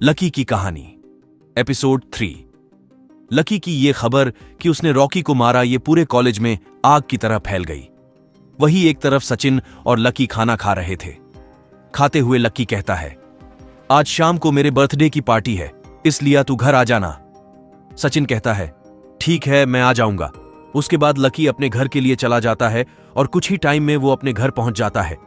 Lucky की कहानी episode 3। Lucky की ये खबर कि उसने रॉकी को मारा ये पूरे कॉलेज में आग की तरह फैल गई। वही एक तरफ सचिन और लकी खाना खा रहे थे। खाते हुए लकी कहता है, आज शाम को मेरे बर्थडे की पार्टी है, इसलिए तू घर आ जाना। सचिन कहता है, ठीक है मैं आ जाऊंगा। उसके बाद लकी अपने घर के लिए चला जाता है और कुछ ही टाइम में वो अपने घर पहुंच जाता है।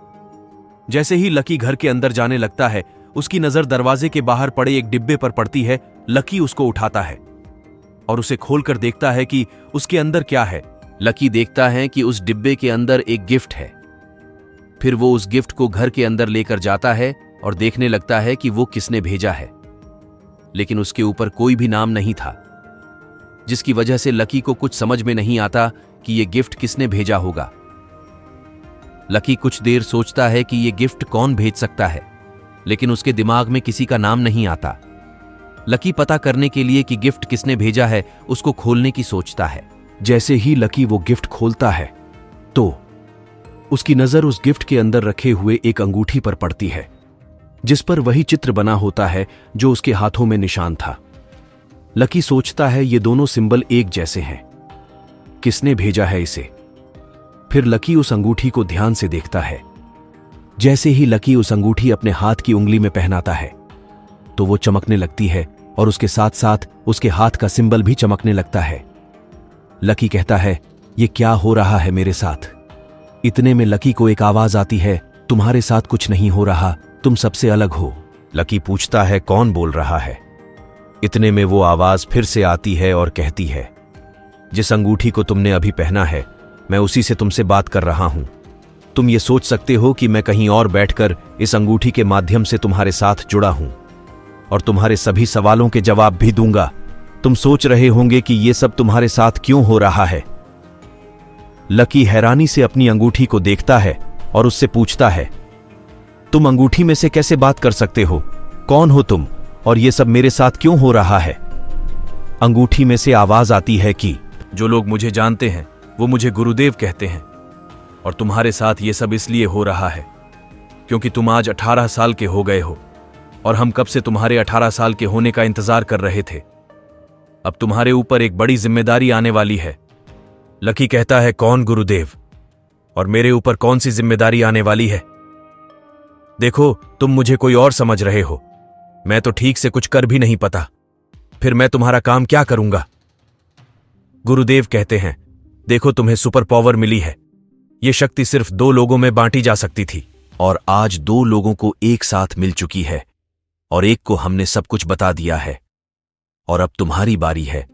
जैसे ही लकी घर के अंदर जाने लगता है, उसकी नजर दरवाजे के बाहर पड़े एक डिब्बे पर पड़ती है। लकी उसको उठाता है और उसे खोलकर देखता है कि उसके अंदर क्या है। लकी देखता है कि उस डिब्बे के अंदर एक गिफ्ट है। फिर वो उस गिफ्ट को घर के अंदर लेकर जाता है और देखने लगता है कि वो किसने भेजा है, लेकिन उसके ऊपर कोई भी नाम नहीं था, जिसकी वजह से लकी को कुछ समझ में नहीं आता कि ये गिफ्ट किसने भेजा होगा। लकी कुछ देर सोचता है कि ये गिफ्ट कौन भेज सकता है, लेकिन उसके दिमाग में किसी का नाम नहीं आता। लकी पता करने के लिए कि गिफ्ट किसने भेजा है, उसको खोलने की सोचता है। जैसे ही लकी वो गिफ्ट खोलता है तो उसकी नजर उस गिफ्ट के अंदर रखे हुए एक अंगूठी पर पड़ती है, जिस पर वही चित्र बना होता है जो उसके हाथों में निशान था। लकी सोचता है ये दोनों सिंबल एक जैसे हैं, किसने भेजा है इसे। फिर लकी उस अंगूठी को ध्यान से देखता है। जैसे ही लकी उस अंगूठी अपने हाथ की उंगली में पहनाता है तो वो चमकने लगती है और उसके साथ साथ उसके हाथ का सिंबल भी चमकने लगता है। लकी कहता है, ये क्या हो रहा है मेरे साथ। इतने में लकी को एक आवाज आती है, तुम्हारे साथ कुछ नहीं हो रहा, तुम सबसे अलग हो। लकी पूछता है, कौन बोल रहा है। इतने में वो आवाज फिर से आती है और कहती है, जिस अंगूठी को तुमने अभी पहना है, मैं उसी से तुमसे बात कर रहा हूं। तुम ये सोच सकते हो कि मैं कहीं और बैठकर इस अंगूठी के माध्यम से तुम्हारे साथ जुड़ा हूं और तुम्हारे सभी सवालों के जवाब भी दूंगा। तुम सोच रहे होंगे कि ये सब तुम्हारे साथ क्यों हो रहा है। लकी हैरानी से अपनी अंगूठी को देखता है और उससे पूछता है, तुम अंगूठी में से कैसे बात कर सकते हो? कौन हो तुम और ये सब मेरे साथ क्यों हो रहा है? अंगूठी में से आवाज आती है कि जो लोग मुझे जानते हैं वो मुझे गुरुदेव कहते हैं, और तुम्हारे साथ ये सब इसलिए हो रहा है क्योंकि तुम आज 18 साल के हो गए हो और हम कब से तुम्हारे 18 साल के होने का इंतजार कर रहे थे। अब तुम्हारे ऊपर एक बड़ी जिम्मेदारी आने वाली है। लकी कहता है, कौन गुरुदेव और मेरे ऊपर कौन सी जिम्मेदारी आने वाली है? देखो, तुम मुझे कोई और समझ रहे हो। मैं तो ठीक से कुछ कर भी नहीं पता, फिर मैं तुम्हारा काम क्या करूंगा? गुरुदेव कहते हैं, देखो तुम्हें सुपर पावर मिली है। यह शक्ति सिर्फ 2 लोगों में बांटी जा सकती थी और आज 2 लोगों को एक साथ मिल चुकी है और एक को हमने सब कुछ बता दिया है और अब तुम्हारी बारी है।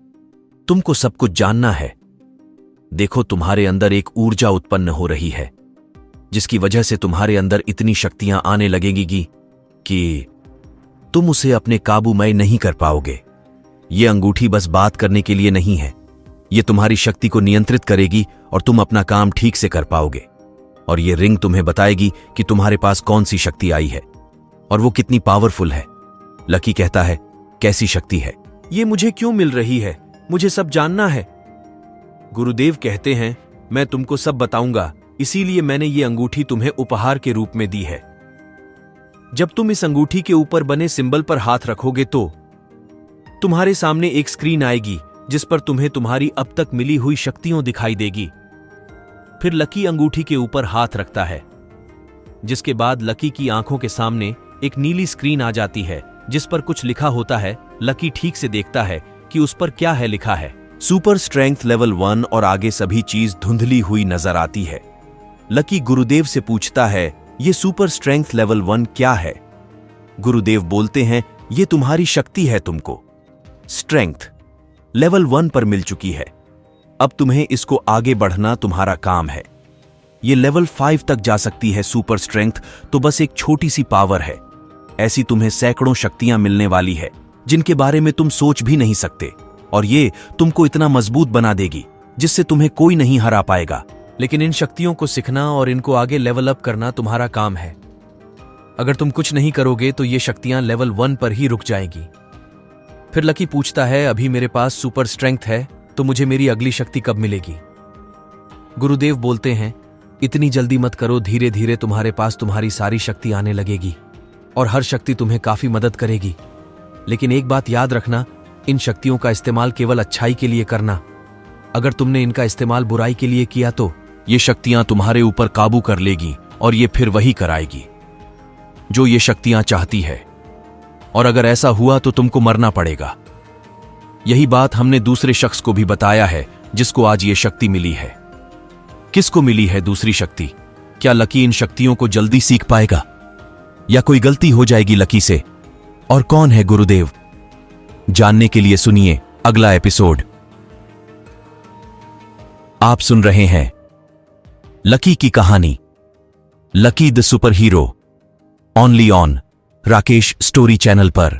तुमको सब कुछ जानना है। देखो, तुम्हारे अंदर एक ऊर्जा उत्पन्न हो रही है जिसकी वजह से तुम्हारे अंदर इतनी शक्तियां आने लगेंगी कि तुम उसे अपने काबू में नहीं कर पाओगे। यह अंगूठी बस बात करने के लिए नहीं है, यह तुम्हारी शक्ति को नियंत्रित करेगी और तुम अपना काम ठीक से कर पाओगे। और यह रिंग तुम्हें बताएगी कि तुम्हारे पास कौन सी शक्ति आई है और वो कितनी पावरफुल है। लकी कहता है, कैसी शक्ति है? ये मुझे क्यों मिल रही है? मुझे सब जानना है। गुरुदेव कहते हैं, मैं तुमको सब बताऊंगा, इसीलिए मैंने ये अंगूठी तुम्हें उपहार के रूप में दी है। जब तुम इस अंगूठी के ऊपर बने सिंबल पर हाथ रखोगे तो तुम्हारे सामने एक स्क्रीन आएगी जिस पर तुम्हें तुम्हारी अब तक मिली हुई शक्तियां दिखाई देगी। फिर लकी अंगूठी के ऊपर हाथ रखता है, जिसके बाद लकी की आंखों के सामने एक नीली स्क्रीन आ जाती है जिस पर कुछ लिखा होता है। लकी ठीक से देखता है कि उस पर क्या है लिखा है, सुपर स्ट्रेंथ लेवल 1, और आगे सभी चीज धुंधली हुई नजर आती है। लकी गुरुदेव से पूछता है, ये सुपर स्ट्रेंथ लेवल 1 क्या है? गुरुदेव बोलते हैं, ये तुम्हारी शक्ति है, तुमको स्ट्रेंथ लेवल 1 पर मिल चुकी है। अब तुम्हें इसको आगे बढ़ना तुम्हारा काम है। ये लेवल 5 तक जा सकती है। सुपर स्ट्रेंथ तो बस एक छोटी सी पावर है। ऐसी तुम्हें सैकड़ों शक्तियां मिलने वाली है जिनके बारे में तुम सोच भी नहीं सकते, और ये तुमको इतना मजबूत बना देगी जिससे तुम्हें कोई नहीं हरा पाएगा। लेकिन इन शक्तियों को सीखना और इनको आगे लेवल अप करना तुम्हारा काम है। अगर तुम कुछ नहीं करोगे तो ये शक्तियां लेवल 1 पर ही रुक जाएगी। फिर लकी पूछता है, अभी मेरे पास सुपर स्ट्रेंथ है तो मुझे मेरी अगली शक्ति कब मिलेगी? गुरुदेव बोलते हैं, इतनी जल्दी मत करो, धीरे धीरे तुम्हारे पास तुम्हारी सारी शक्ति आने लगेगी और हर शक्ति तुम्हें काफी मदद करेगी। लेकिन एक बात याद रखना, इन शक्तियों का इस्तेमाल केवल अच्छाई के लिए करना। अगर तुमने इनका इस्तेमाल बुराई के लिए किया तो ये शक्तियां तुम्हारे ऊपर काबू कर लेगी और ये फिर वही कराएगी जो ये शक्तियां चाहती है। और अगर ऐसा हुआ तो तुमको मरना पड़ेगा। यही बात हमने दूसरे शख्स को भी बताया है जिसको आज ये शक्ति मिली है। किसको मिली है दूसरी शक्ति? क्या लकी इन शक्तियों को जल्दी सीख पाएगा या कोई गलती हो जाएगी लकी से? और कौन है गुरुदेव? जानने के लिए सुनिए अगला एपिसोड। आप सुन रहे हैं लकी की कहानी, lucky the super hero, only on Rakesh story channel पर।